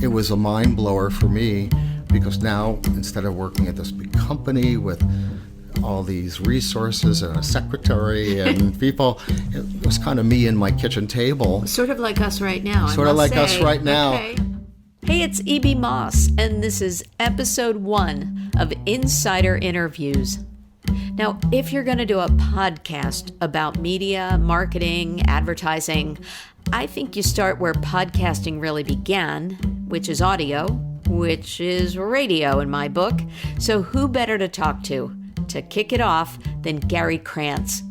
it was a mind blower for me, because now, instead of working at this big company with all these resources and a secretary and people, it was kind of me and my kitchen table. Sort of like us right now. Sort of like us right now. Okay. Hey, it's E.B. Moss, and this is episode 1 of Insider Interviews. Now, if you're going to do a podcast about media, marketing, advertising, I think you start where podcasting really began, which is audio, which is radio in my book. So who better to talk to kick it off than Gary Krantz?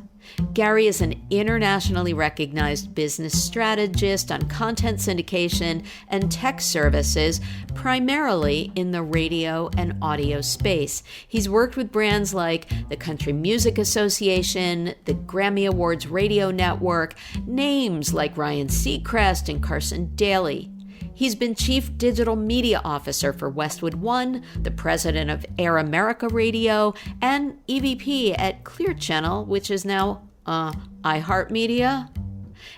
Gary is an internationally recognized business strategist on content syndication and tech services, primarily in the radio and audio space. He's worked with brands like the Country Music Association, the Grammy Awards Radio Network, names like Ryan Seacrest and Carson Daly. He's been Chief Digital Media Officer for Westwood One, the President of Air America Radio, and EVP at Clear Channel, which is now iHeartMedia.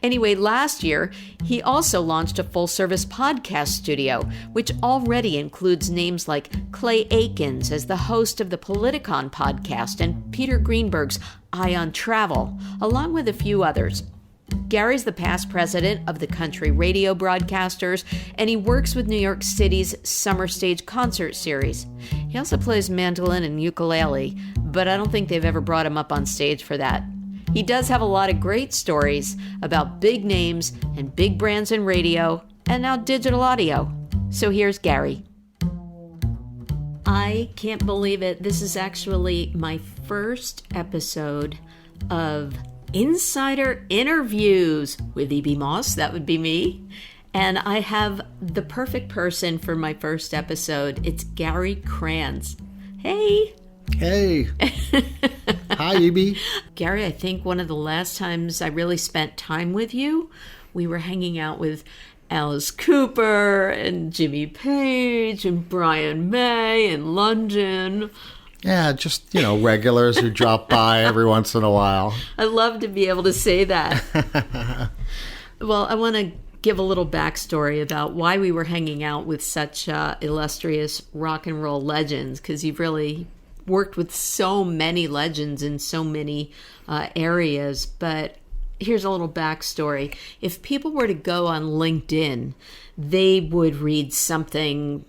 Anyway, last year, he also launched a full-service podcast studio, which already includes names like Clay Aikens as the host of the Politicon podcast and Peter Greenberg's Eye on Travel, along with a few others. Gary's the past president of the Country Radio Broadcasters, and he works with New York City's Summer Stage Concert Series. He also plays mandolin and ukulele, but I don't think they've ever brought him up on stage for that. He does have a lot of great stories about big names and big brands in radio, and now digital audio. So here's Gary. I can't believe it. This is actually my first episode of Insider Interviews with E.B. Moss. That would be me. And I have the perfect person for my first episode. It's Gary Krantz. Hey. Hey. Hi, E.B. Gary, I think one of the last times I really spent time with you, we were hanging out with Alice Cooper and Jimmy Page and Brian May in London. Yeah, just, regulars who drop by every once in a while. I love to be able to say that. Well, I want to give a little backstory about why we were hanging out with such illustrious rock and roll legends, because you've really worked with so many legends in so many areas. But here's a little backstory. If people were to go on LinkedIn, they would read something,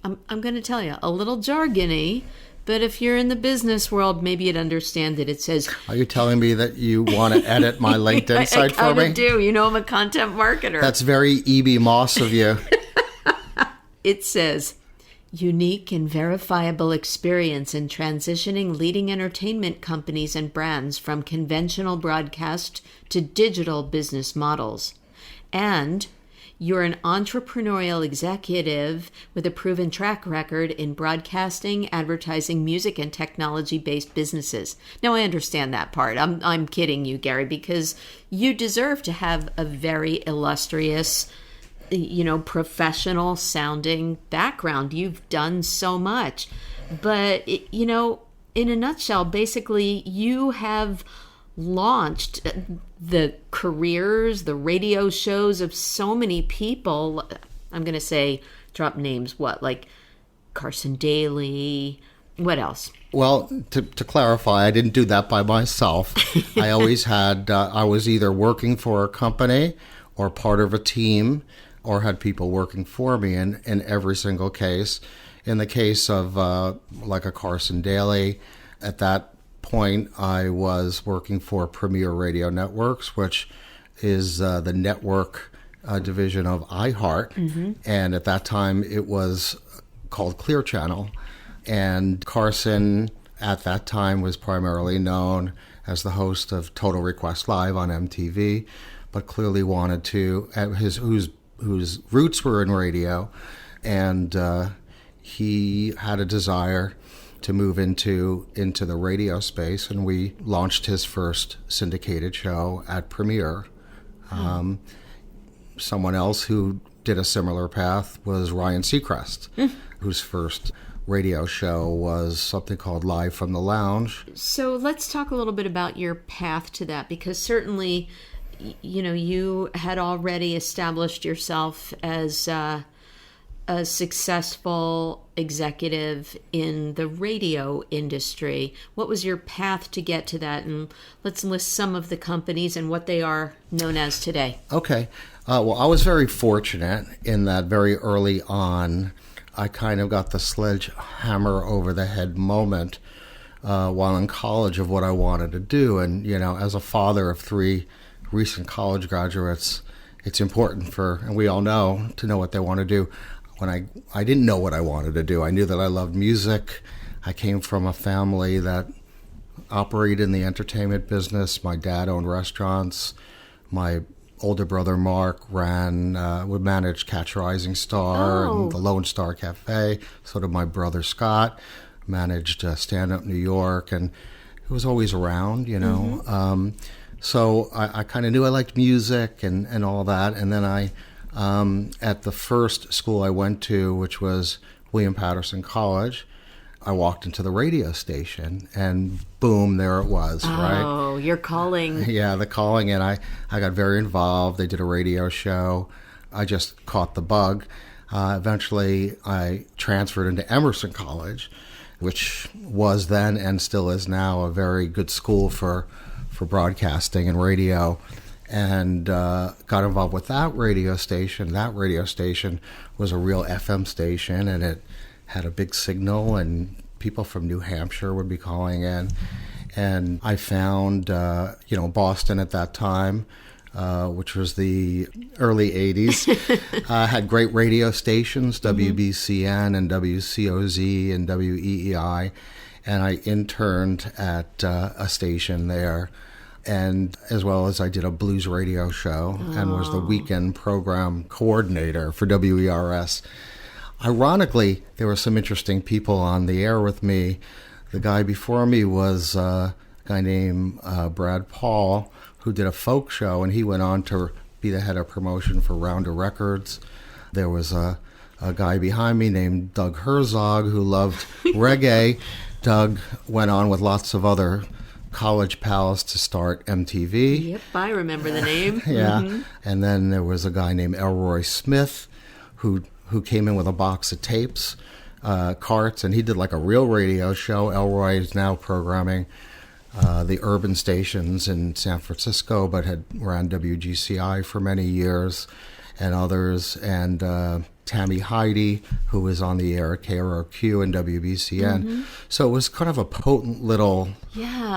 I'm going to tell you, a little jargony. But if you're in the business world, maybe you'd understand it. It says... Are you telling me that you want to edit my LinkedIn site for me? I do. I'm a content marketer. That's very E.B. Moss of you. It says, unique and verifiable experience in transitioning leading entertainment companies and brands from conventional broadcast to digital business models. And... you're an entrepreneurial executive with a proven track record in broadcasting, advertising, music, and technology-based businesses. Now, I understand that part. I'm kidding you, Gary, because you deserve to have a very illustrious, professional-sounding background. You've done so much. But, in a nutshell, basically, you have launched the careers, the radio shows of so many people. I'm going to say, drop names, like Carson Daly, what else? Well, to clarify, I didn't do that by myself. I always had, I was either working for a company or part of a team or had people working for me in every single case. In the case of like a Carson Daly, at that point, I was working for Premier Radio Networks, which is the network division of iHeart. Mm-hmm. And at that time, it was called Clear Channel. And Carson, at that time, was primarily known as the host of Total Request Live on MTV, but clearly wanted to, whose roots were in radio, and he had a desire to move into the radio space, and we launched his first syndicated show at Premiere. Someone else who did a similar path was Ryan Seacrest, whose first radio show was something called Live from the Lounge. So let's talk a little bit about your path to that, because certainly, you had already established yourself as a successful executive in the radio industry. What was your path to get to that? And let's list some of the companies and what they are known as today. Okay. Well, I was very fortunate in that very early on, I kind of got the sledgehammer over the head moment while in college of what I wanted to do. And, as a father of 3 recent college graduates, it's important and we all know, to know what they want to do. When I didn't know what I wanted to do, I knew that I loved music. I came from a family that operated in the entertainment business. My dad owned restaurants. My older brother Mark would manage Catch a Rising Star and the Lone Star Cafe. So did my brother Scott, managed Stand Up New York, and it was always around, So I kind of knew I liked music and all that. And then I, at the first school I went to, which was William Patterson College, I walked into the radio station and boom, there it was, right? Oh, your calling. Yeah, the calling. And I got very involved. They did a radio show. I just caught the bug. Eventually, I transferred into Emerson College, which was then and still is now a very good school for broadcasting and radio, and got involved with that radio station. That radio station was a real FM station, and it had a big signal, and people from New Hampshire would be calling in. And I found, Boston at that time, which was the early 80s, had great radio stations, WBCN and WCOZ and WEEI, and I interned at a station there. And as well as I did a blues radio show and was the weekend program coordinator for WERS. Ironically, there were some interesting people on the air with me. The guy before me was a guy named Brad Paul, who did a folk show, and he went on to be the head of promotion for Rounder Records. There was a guy behind me named Doug Herzog, who loved reggae. Doug went on with lots of other college pals to start MTV. Yep, I remember the name. Yeah. And then there was a guy named Elroy Smith who came in with a box of tapes, carts, and he did like a real radio show. Elroy is now programming the urban stations in San Francisco, but had ran WGCI for many years and others. And Tammy Heidi, who was on the air at KROQ and WBCN. So it was kind of a potent little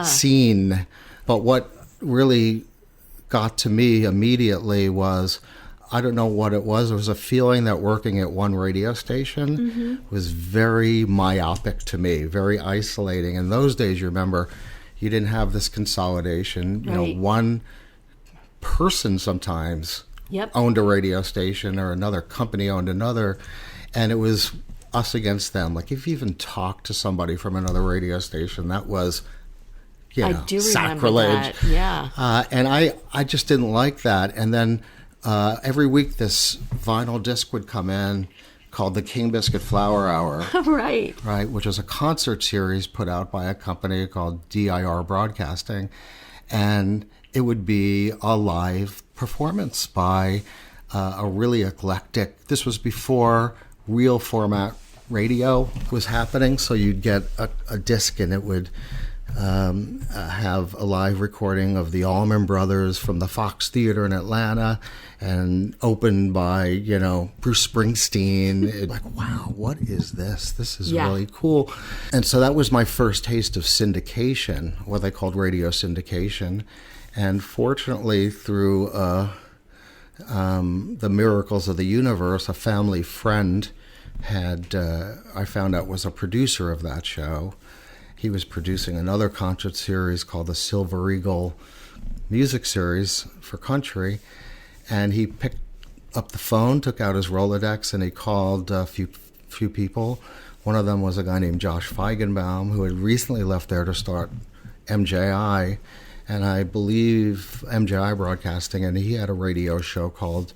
scene. But what really got to me immediately was, I don't know what it was. There was a feeling that working at one radio station was very myopic to me, very isolating. In those days, you remember, you didn't have this consolidation. Right. One person sometimes owned a radio station, or another company owned another, and it was us against them. Like, if you even talked to somebody from another radio station, that was, I do sacrilege. Remember that. Yeah. And I just didn't like that. And then every week this vinyl disc would come in called the King Biscuit Flower Hour. Right, which was a concert series put out by a company called DIR Broadcasting. And it would be a live performance by a really eclectic. This was before real format radio was happening, so you'd get a disc and it would have a live recording of the Allman Brothers from the Fox Theater in Atlanta, and opened by, Bruce Springsteen. Like, wow, what is this? This is really cool. And so that was my first taste of syndication, what they called radio syndication. And fortunately, through the miracles of the universe, a family friend I found out was a producer of that show. He was producing another concert series called the Silver Eagle Music Series for country, and he picked up the phone, took out his Rolodex, and he called a few people. One of them was a guy named Josh Feigenbaum, who had recently left there to start MJI, and I believe MJI Broadcasting, and he had a radio show called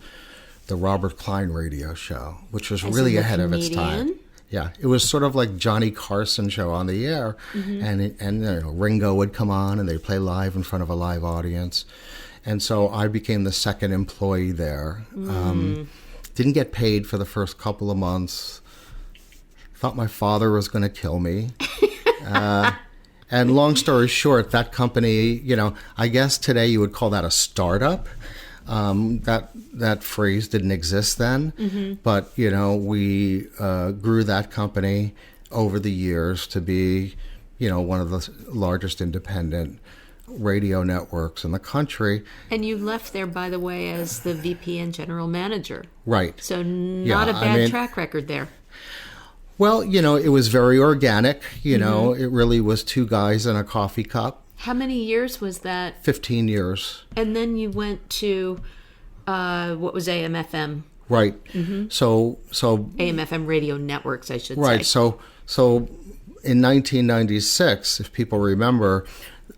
the Robert Klein Radio Show, which was really ahead of its time. Yeah, it was sort of like Johnny Carson show on the air, and Ringo would come on and they'd play live in front of a live audience. And so I became the second employee there. Didn't get paid for the first couple of months. Thought my father was going to kill me. And long story short, that company, I guess today you would call that a startup. That phrase didn't exist then. But, we grew that company over the years to be, one of the largest independent radio networks in the country. And you left there, by the way, as the VP and general manager. Right. So not a bad track record there. Well, it was very organic. It really was two guys in a coffee cup. How many years was that? 15 years. And then you went to, what was AMFM? Right. So AMFM Radio Networks, I should say. Right. So in 1996, if people remember,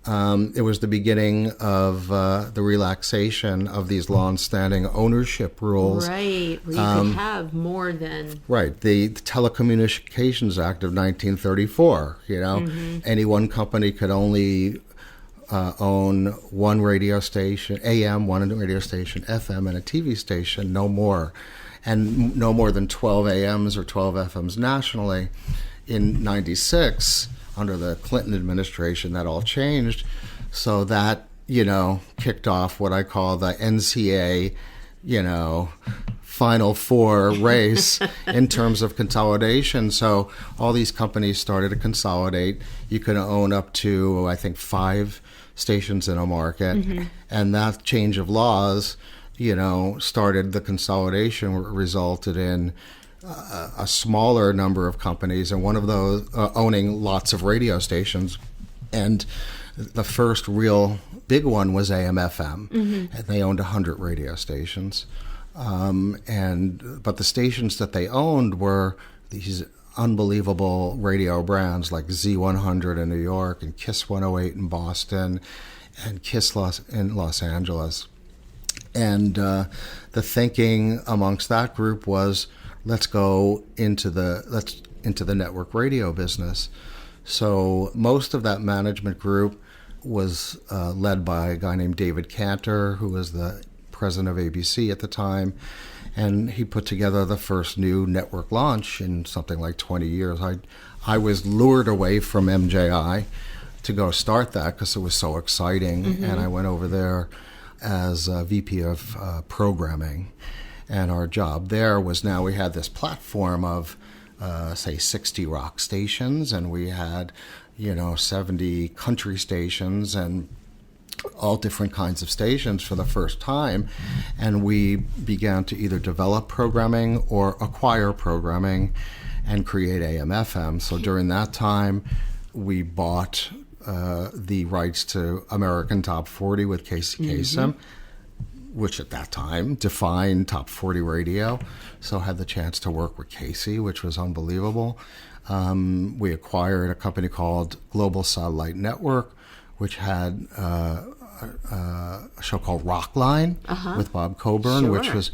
it was the beginning of the relaxation of these long-standing ownership rules. Right. Well, you could have more than... Right. The Telecommunications Act of 1934, any one company could only own one radio station, AM, one radio station, FM, and a TV station, no more. And no more than 12 AMs or 12 FMs nationally. In 96... under the Clinton administration, that all changed. So that, kicked off what I call the NCA, Final Four race in terms of consolidation. So all these companies started to consolidate. You could own up to, I think, 5 stations in a market. And that change of laws, started the consolidation, resulted in a smaller number of companies, and one of those owning lots of radio stations. And the first real big one was AMFM, and they owned 100 radio stations. But the stations that they owned were these unbelievable radio brands like Z100 in New York, and Kiss 108 in Boston, and Kiss in Los Angeles. And the thinking amongst that group was, let's go into the network radio business. So most of that management group was led by a guy named David Cantor, who was the president of ABC at the time, and he put together the first new network launch in something like 20 years. I was lured away from MJI to go start that because it was so exciting, and I went over there as VP of programming. And our job there was, now we had this platform of, say, 60 rock stations, and we had, 70 country stations, and all different kinds of stations for the first time. And we began to either develop programming or acquire programming and create AMFM. So during that time, we bought the rights to American Top 40 with Casey Kasem, which at that time defined Top 40 radio. So I had the chance to work with Casey, which was unbelievable. We acquired a company called Global Satellite Network, which had a show called Rockline with Bob Coburn, which was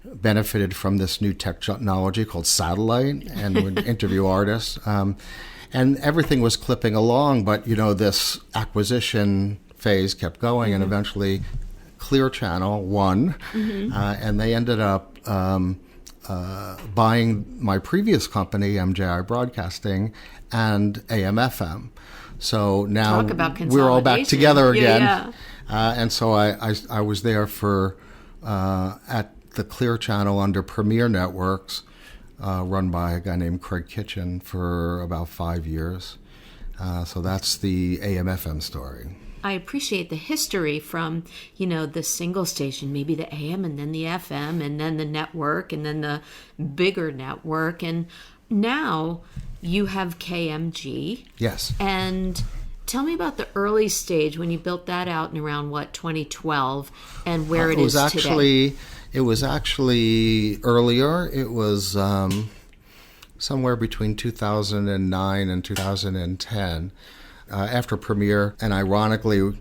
benefited from this new technology called satellite, and would interview artists. And everything was clipping along, but, this acquisition phase kept going, and eventually Clear Channel won, and they ended up buying my previous company, MJI Broadcasting, and AMFM. So now we're all back together again. And so I was there for at the Clear Channel under Premier Networks, run by a guy named Craig Kitchen, for about 5 years. So that's the AMFM story. I appreciate the history from, the single station, maybe the AM and then the FM and then the network and then the bigger network. And now you have KMG. Yes. And tell me about the early stage when you built that out in around, 2012 and where it is today. It was actually earlier. It was somewhere between 2009 and 2010. After Premiere, and ironically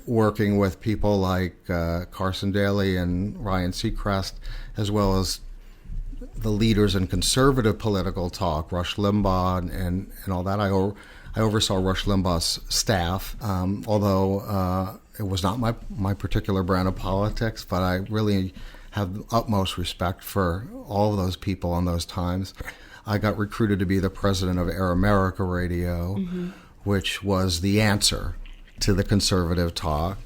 working with people like Carson Daly and Ryan Seacrest, as well as the leaders in conservative political talk, Rush Limbaugh and all that. I oversaw Rush Limbaugh's staff, although it was not my particular brand of politics, but I really have the utmost respect for all of those people in those times. I got recruited to be the president of Air America Radio, which was the answer to the conservative talk.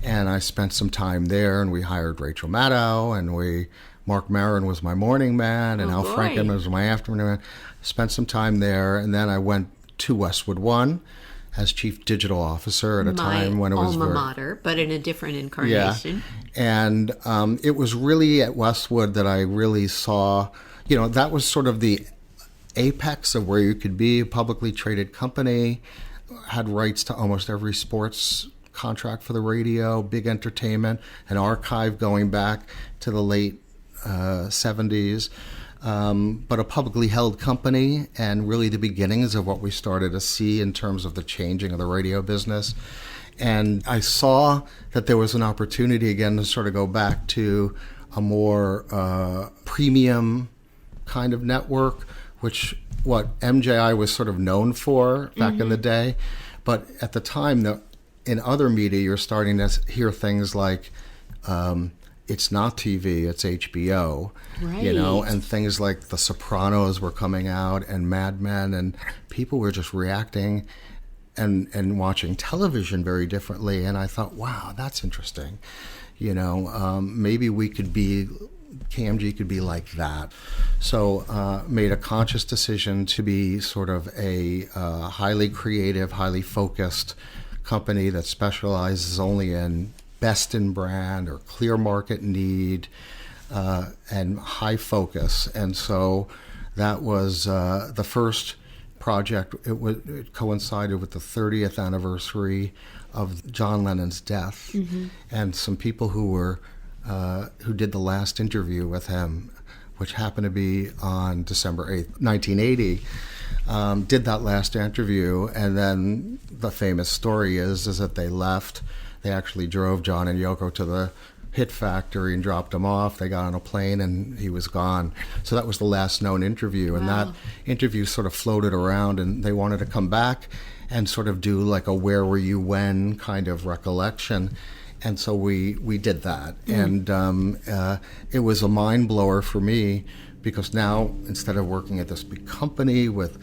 And I spent some time there, and we hired Rachel Maddow, and Mark Maron was my morning man, and Al Franken was my afternoon man. Spent some time there, and then I went to Westwood One as chief digital officer at a time when it was alma mater, but in a different incarnation. Yeah. And it was really at Westwood that I really saw, that was sort of the apex of where you could be a publicly traded company, had rights to almost every sports contract for the radio, big entertainment, an archive going back to the late 70s. But a publicly held company, and really the beginnings of what we started to see in terms of the changing of the radio business. And I saw that there was an opportunity again to sort of go back to a more premium kind of network, which what MJI was sort of known for back in the day. But at the time, in other media, you're starting to hear things like, it's not TV, it's HBO, and things like The Sopranos were coming out, and Mad Men, and people were just reacting and watching television very differently. And I thought, wow, that's interesting. Maybe KMG could be like that. So made a conscious decision to be sort of a highly creative, highly focused company that specializes only in best in brand or clear market need and high focus. And so that was the first project. It coincided with the 30th anniversary of John Lennon's death, and some people who did the last interview with him, which happened to be on December 8th, 1980, did that last interview. And then the famous story is that they left. They actually drove John and Yoko to the Hit Factory and dropped him off. They got on a plane and he was gone. So that was the last known interview. And that interview sort of floated around, and they wanted to come back and sort of do like a where were you when kind of recollection. And so we did that. And it was a mind blower for me, because now instead of working at this big company with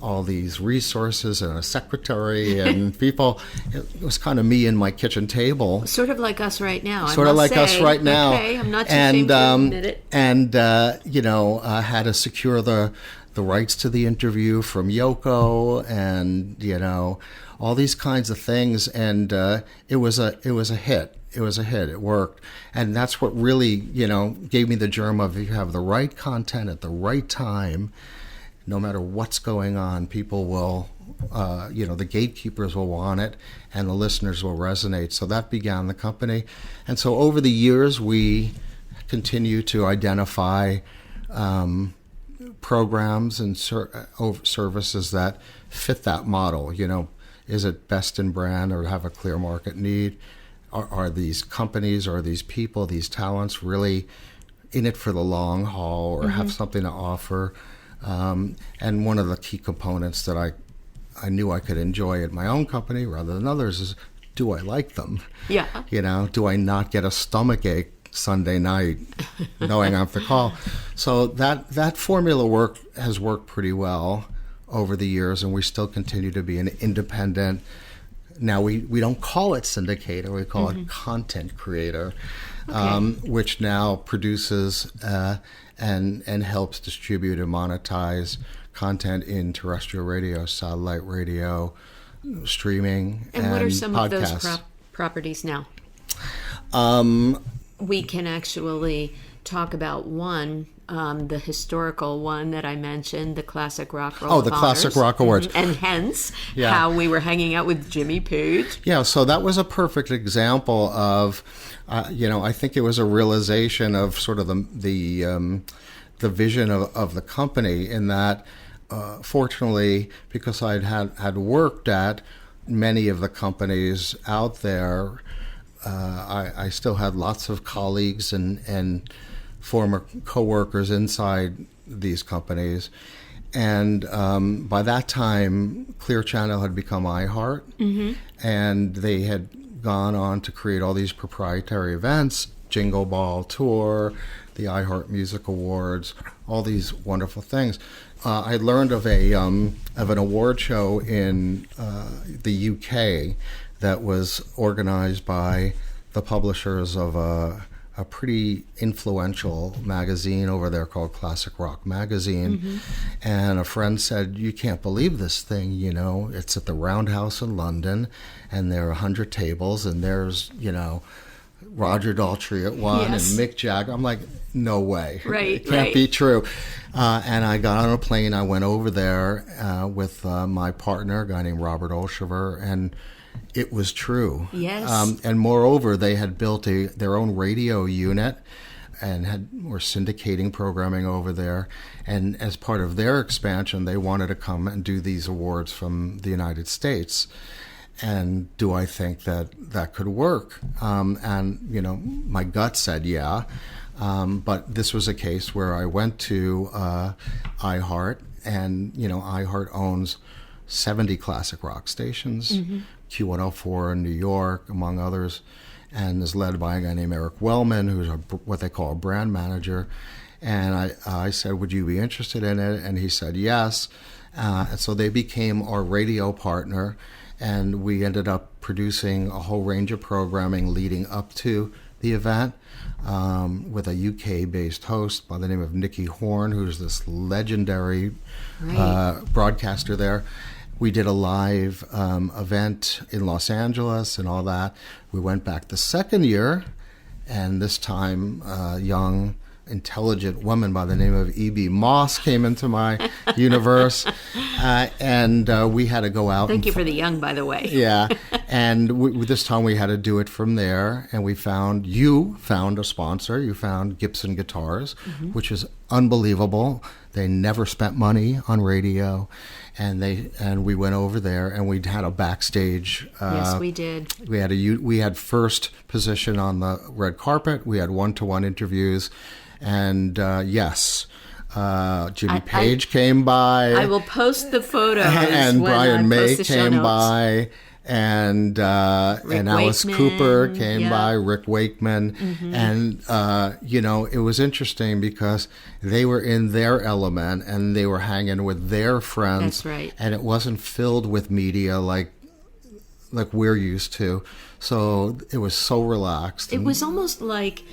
all these resources and a secretary and people, it was kind of me and my kitchen table. Sort of like us right now. Sort of like us right now. Okay, I'm not too ashamed to admit it. And had to secure the rights to the interview from Yoko, and all these kinds of things. And it was a hit. It was a hit. It worked. And that's what really, gave me the germ of, if you have the right content at the right time, no matter what's going on, people will, the gatekeepers will want it, and the listeners will resonate. So that began the company. And so over the years, we continue to identify programs and services that fit that model. Is it best in brand or have a clear market need? Are these companies, are these people, these talents really in it for the long haul, or have something to offer? And one of the key components that I knew I could enjoy at my own company rather than others is, do I like them? Yeah. Do I not get a stomachache Sunday night knowing I have to call? So that formula has worked pretty well over the years, and we still continue to be an independent. Now we don't call it syndicator, we call it content creator, which now produces and helps distribute and monetize content in terrestrial radio, satellite radio, streaming, and what are some podcasts. Of those properties now? We can actually talk about one, the historical one that I mentioned, the Classic Rock Roll of the Honors. Classic Rock Awards. And hence, how we were hanging out with Jimmy Page. Yeah, so that was a perfect example of, I think it was a realization of sort of the vision of the company, in that, fortunately, because I'd had worked at many of the companies out there, I still had lots of colleagues and former coworkers inside these companies. And by that time, Clear Channel had become iHeart, and they had gone on to create all these proprietary events, Jingle Ball Tour, the iHeart Music Awards, all these wonderful things. I learned of an award show in the UK that was organized by the publishers of a pretty influential magazine over there called Classic Rock Magazine. And a friend said, you can't believe this thing, it's at the Roundhouse in London, and there are 100 tables, and there's, Roger Daltrey at one, Yes. and Mick Jagger. I'm like, no way. Right, It can't be true. And I got on a plane. I went over there with my partner, a guy named Robert Olshever, and it was true. Yes. And moreover, they had built their own radio unit and were syndicating programming over there. And as part of their expansion, they wanted to come and do these awards from the United States. And do I think that could work? And, my gut said yeah. But this was a case where I went to iHeart, and, iHeart owns 70 classic rock stations, Q104 in New York, among others, and is led by a guy named Eric Wellman, who's what they call a brand manager. And I said, would you be interested in it? And he said yes. And so they became our radio partner, and we ended up producing a whole range of programming leading up to the event with a UK-based host by the name of Nicky Horn, who's this legendary broadcaster there. We did a live event in Los Angeles and all that. We went back the second year, and this time a young, intelligent woman by the name of E.B. Moss came into my universe, and we had to go out. Thank you for the young, by the way. Yeah, and this time we had to do it from there, and you found a sponsor. You found Gibson Guitars, which is unbelievable. They never spent money on radio, and we went over there, and we had a backstage. Yes, we did. We had first position on the red carpet. We had one-to-one interviews, and yes. Jimmy Page came by. I will post the photos. And when Brian I May post the show came notes. by, and Alice Wakeman, Cooper came yeah. by, Rick Wakeman, and it was interesting because they were in their element and they were hanging with their friends. That's right. And it wasn't filled with media like we're used to. So it was so relaxed. It was almost like,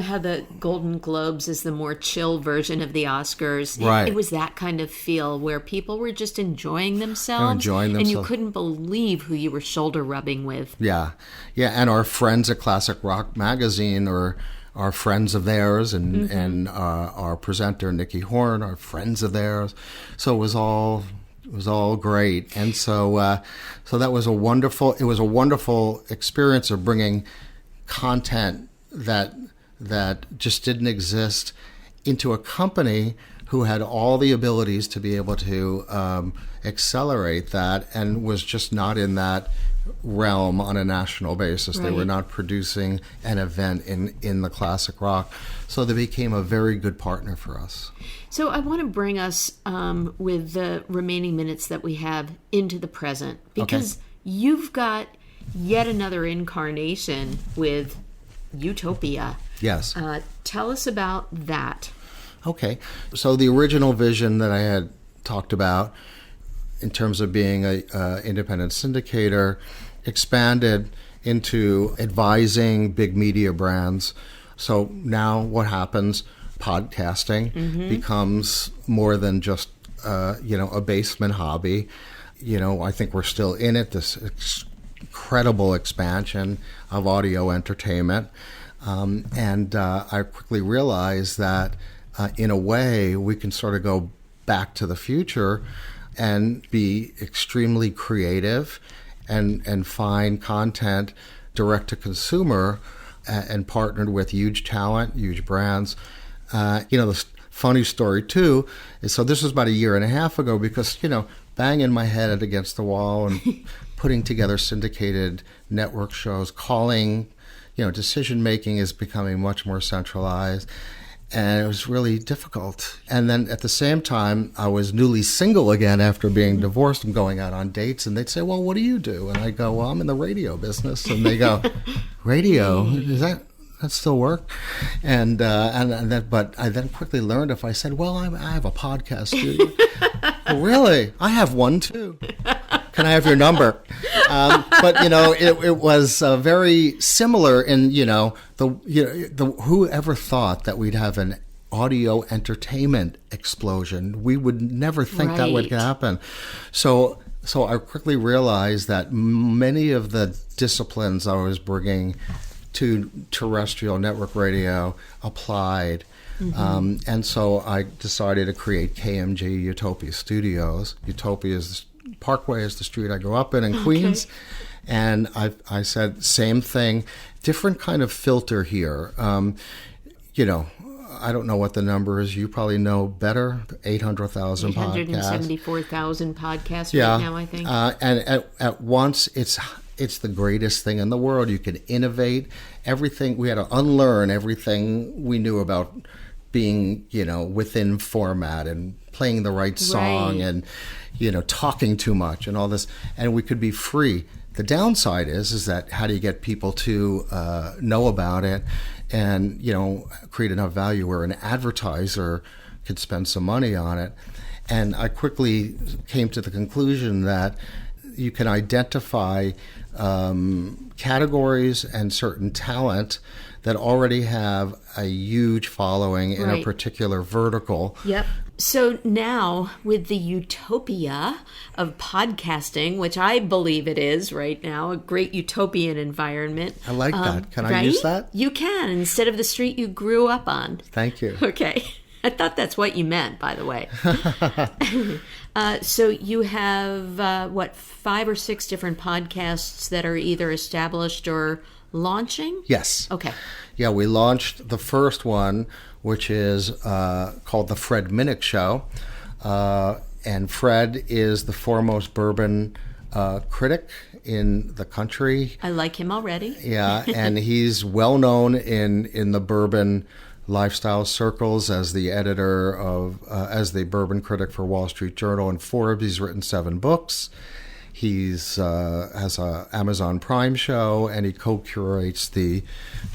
how the Golden Globes is the more chill version of the Oscars. Right. It was that kind of feel where people were just enjoying themselves. enjoying And you themselves. couldn't believe who you were shoulder rubbing with. Yeah. And our friends at Classic Rock Magazine are friends of theirs, and our presenter Nicky Horn are friends of theirs. So it was all great, and so that was a wonderful experience of bringing content that just didn't exist into a company who had all the abilities to be able to accelerate that, and was just not in that realm on a national basis. Right. They were not producing an event in the classic rock. So they became a very good partner for us. So I want to bring us, with the remaining minutes that we have, into the present, because you've got yet another incarnation with Utopia. Yes. Tell us about that. Okay. So the original vision that I had talked about in terms of being a independent syndicator expanded into advising big media brands. So now what happens? Podcasting becomes more than just a basement hobby. I think we're still in it, this incredible expansion of audio entertainment. And I quickly realized that in a way we can sort of go back to the future and be extremely creative and find content direct to consumer and partnered with huge talent, huge brands. The funny story too is, so this was about a year and a half ago, because, banging my head against the wall and putting together syndicated network shows, calling, decision making is becoming much more centralized. And it was really difficult. And then at the same time, I was newly single again after being divorced and going out on dates. And they'd say, well, what do you do? And I go, well, I'm in the radio business. And they go, radio? Is that still work? And then, but I then quickly learned if I said, well, I have a podcast studio. Oh, really? I have one too. Can I have your number? But it was very similar in whoever thought that we'd have an audio entertainment explosion? We would never think that would happen. So I quickly realized that many of the disciplines I was bringing to terrestrial network radio applied. And so I decided to create KMG Utopia Studios. Utopia Parkway is the street I grew up in Queens. And I said, same thing, different kind of filter here. I don't know what the number is. You probably know better. 800,000 podcasts. 874,000 podcasts right now, I think. And at once, it's the greatest thing in the world. You can innovate everything. We had to unlearn everything we knew about being, within format and playing the right song and, talking too much and all this. And we could be free. The downside is that how do you get people to know about it and, create enough value where an advertiser could spend some money on it? And I quickly came to the conclusion that you can identify categories and certain talent that already have a huge following in a particular vertical. Yep. So now with the utopia of podcasting, which I believe it is right now, a great utopian environment. I like that. Can I use that? You can, instead of the street you grew up on. Thank you. Okay. I thought that's what you meant, by the way. So you have, 5 or 6 different podcasts that are either established or launching? Yes. Okay. Yeah, we launched the first one, which is called The Fred Minnick Show. And Fred is the foremost bourbon critic in the country. I like him already. Yeah, and he's well known in the bourbon lifestyle circles as the editor as the bourbon critic for Wall Street Journal and Forbes. He's written 7 books. He's has a Amazon Prime show, and he co-curates the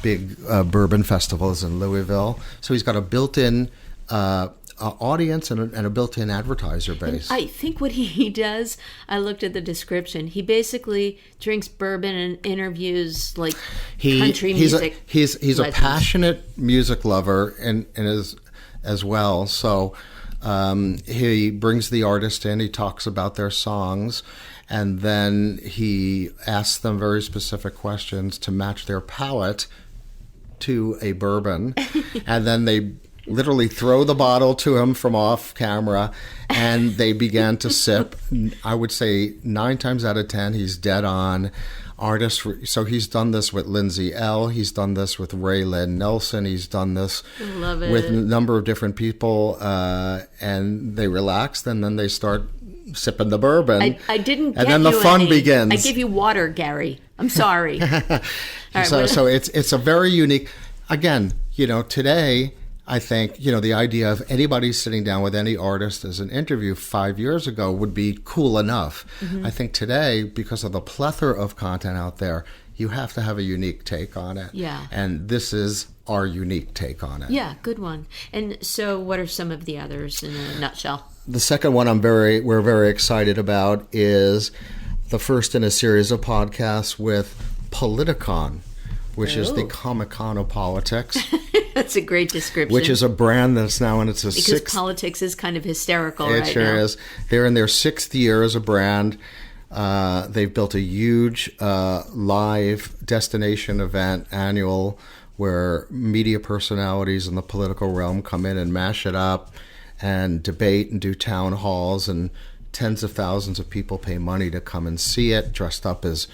big bourbon festivals in Louisville. So he's got a built-in audience and a built-in advertiser base. And I think what he does, I looked at the description, he basically drinks bourbon and interviews country music. He's a passionate music lover and is as well. So he brings the artist in, he talks about their songs, and then he asks them very specific questions to match their palate to a bourbon. And then they literally throw the bottle to him from off camera, and they began to sip. I would say 9 times out of 10, he's dead on. Artists, so he's done this with Lindsay L. He's done this with Ray Lynn Nelson. He's done this with a number of different people, and they relax, and then they start sipping the bourbon. I didn't get and then the fun begins. I give you water, Gary. I'm sorry. So it's a very unique. Again, today, I think, the idea of anybody sitting down with any artist as an interview 5 years ago would be cool enough. I think today, because of the plethora of content out there, you have to have a unique take on it. Yeah. And this is our unique take on it. Yeah, good one. And so what are some of the others in a nutshell? The second one we're very excited about is the first in a series of podcasts with Politicon, which is the Comic-Con of politics. That's a great description. Which is a brand that's now in its because politics is kind of hysterical right now. It sure is. They're in their 6th year as a brand. They've built a huge live destination event annual where media personalities in the political realm come in and mash it up and debate and do town halls, and tens of thousands of people pay money to come and see it, dressed up as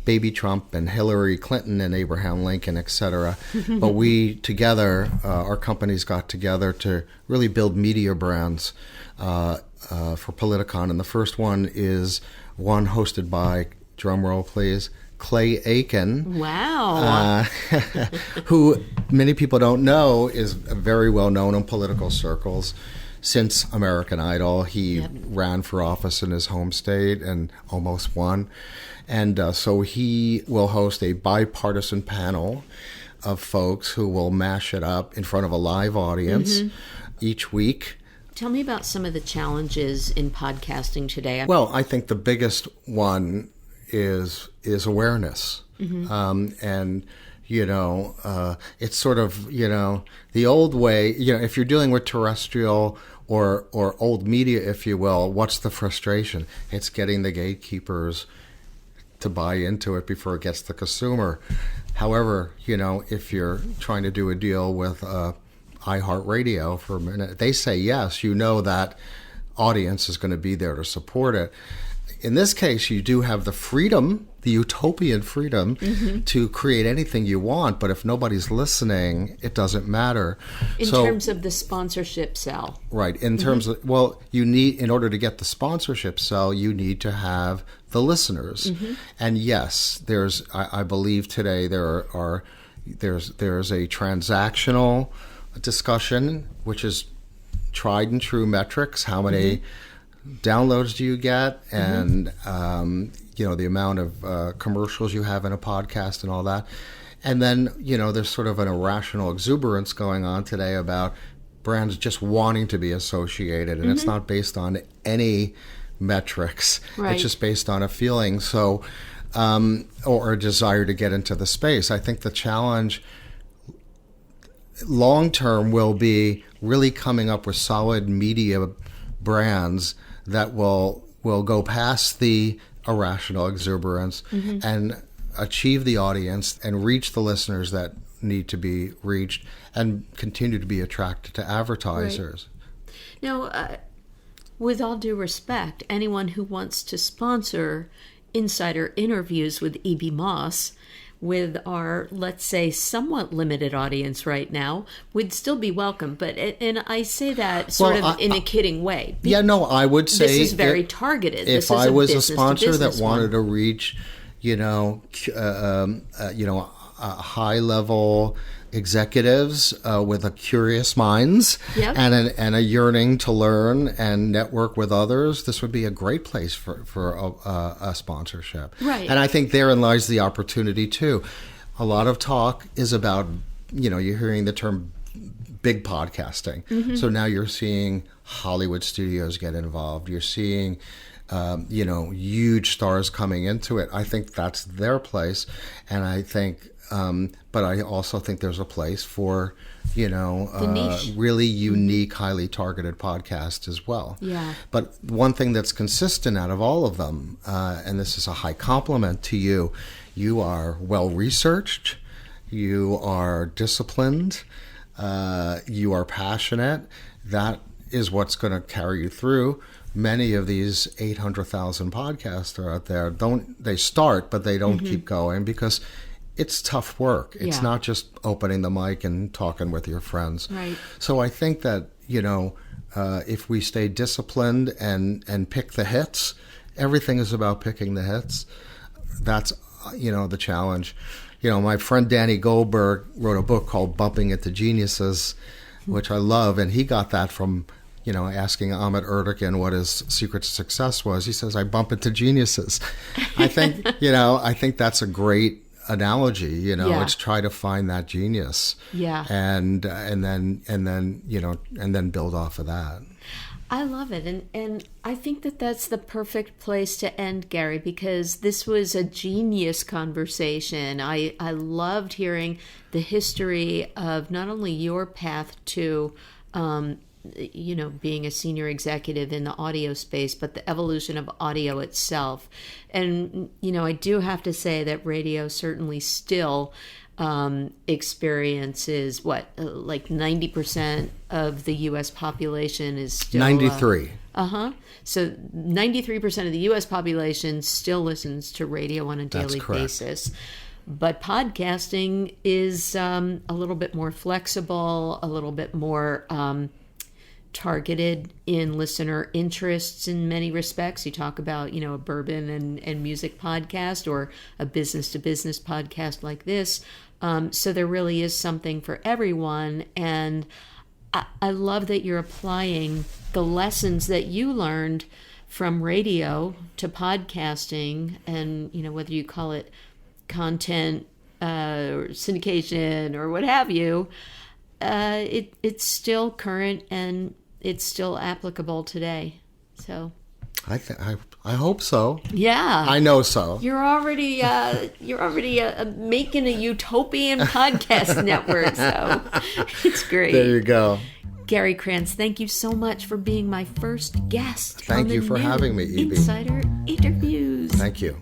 Baby Trump and Hillary Clinton and Abraham Lincoln, etc. But we together, our companies got together to really build media brands for Politicon. And the first one is one hosted by, drumroll please, Clay Aiken. Wow. Who many people don't know is very well known in political circles. Since American Idol, he ran for office in his home state and almost won. And so he will host a bipartisan panel of folks who will mash it up in front of a live audience each week. Tell me about some of the challenges in podcasting today. Well, I think the biggest one is awareness. And, it's sort of, the old way, if you're dealing with terrestrial or old media, if you will, what's the frustration? It's getting the gatekeepers to buy into it before it gets the consumer. However, if you're trying to do a deal with iHeartRadio for a minute, they say yes, that audience is going to be there to support it. In this case, you do have the freedom, the utopian freedom, to create anything you want, but if nobody's listening, it doesn't matter. In terms of the sponsorship sell. Right. In terms of, in order to get the sponsorship sell, you need to have the listeners. And yes, I believe today there's a transactional discussion, which is tried and true metrics. How many downloads do you get, and the amount of commercials you have in a podcast and all that. And then there's sort of an irrational exuberance going on today about brands just wanting to be associated, and it's not based on any metrics. Right. It's just based on a feeling, so or a desire to get into the space. I think the challenge long term will be really coming up with solid media brands that will go past the irrational exuberance and achieve the audience and reach the listeners that need to be reached and continue to be attracted to advertisers. Right. Now, with all due respect, anyone who wants to sponsor Insider Interviews with E.B. Moss with our, let's say, somewhat limited audience right now would still be welcome. And I say that in a kidding way. I would say this is very targeted. If I was a sponsor that wanted to reach, high-level executives with a curious minds and a yearning to learn and network with others, this would be a great place for a sponsorship. Right. And I think therein lies the opportunity too. A lot of talk is about, you're hearing the term big podcasting. So now you're seeing Hollywood studios get involved. You're seeing huge stars coming into it. I think that's their place, and I think but I also think there's a place for, really unique, highly targeted podcasts as well. Yeah. But one thing that's consistent out of all of them, and this is a high compliment to you, you are well-researched, you are disciplined, you are passionate. That is what's going to carry you through. Many of these 800,000 podcasts are out there. They start, but they don't keep going because it's tough work. It's not just opening the mic and talking with your friends. Right. So I think that, if we stay disciplined and pick the hits, everything is about picking the hits. That's, the challenge. My friend Danny Goldberg wrote a book called Bumping Into Geniuses, which I love, and he got that from, asking Ahmet Ertegun what his secret to success was. He says, I bump into geniuses. I think, I think that's a great analogy. It's try to find that genius. Yeah. And then build off of that. I love it. And I think that that's the perfect place to end, Gary, because this was a genius conversation. I loved hearing the history of not only your path to, being a senior executive in the audio space, but the evolution of audio itself. And, I do have to say that radio certainly still experiences like 90% of the U.S. population is still 93. So 93% of the U.S. population still listens to radio on a daily basis. But podcasting is a little bit more flexible, a little bit more targeted in listener interests in many respects. You talk about, a bourbon and music podcast or a business-to-business podcast like this. So there really is something for everyone. And I love that you're applying the lessons that you learned from radio to podcasting and, whether you call it content or syndication or what have you, it's still current and it's still applicable today. So I hope so. Yeah, I know so. You're already making a utopian podcast network, so it's great. There you go. Gary Krantz, thank you so much for being my first guest. Thank you for having me, E.B. Insider Interviews. Thank you.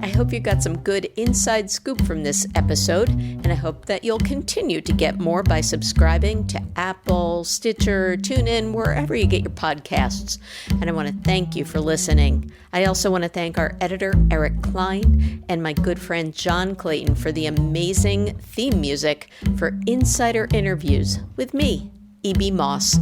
I hope you got some good inside scoop from this episode, and I hope that you'll continue to get more by subscribing to Apple, Stitcher, TuneIn, wherever you get your podcasts. And I want to thank you for listening. I also want to thank our editor, Eric Klein, and my good friend, John Clayton, for the amazing theme music for Insider Interviews with me, E.B. Moss.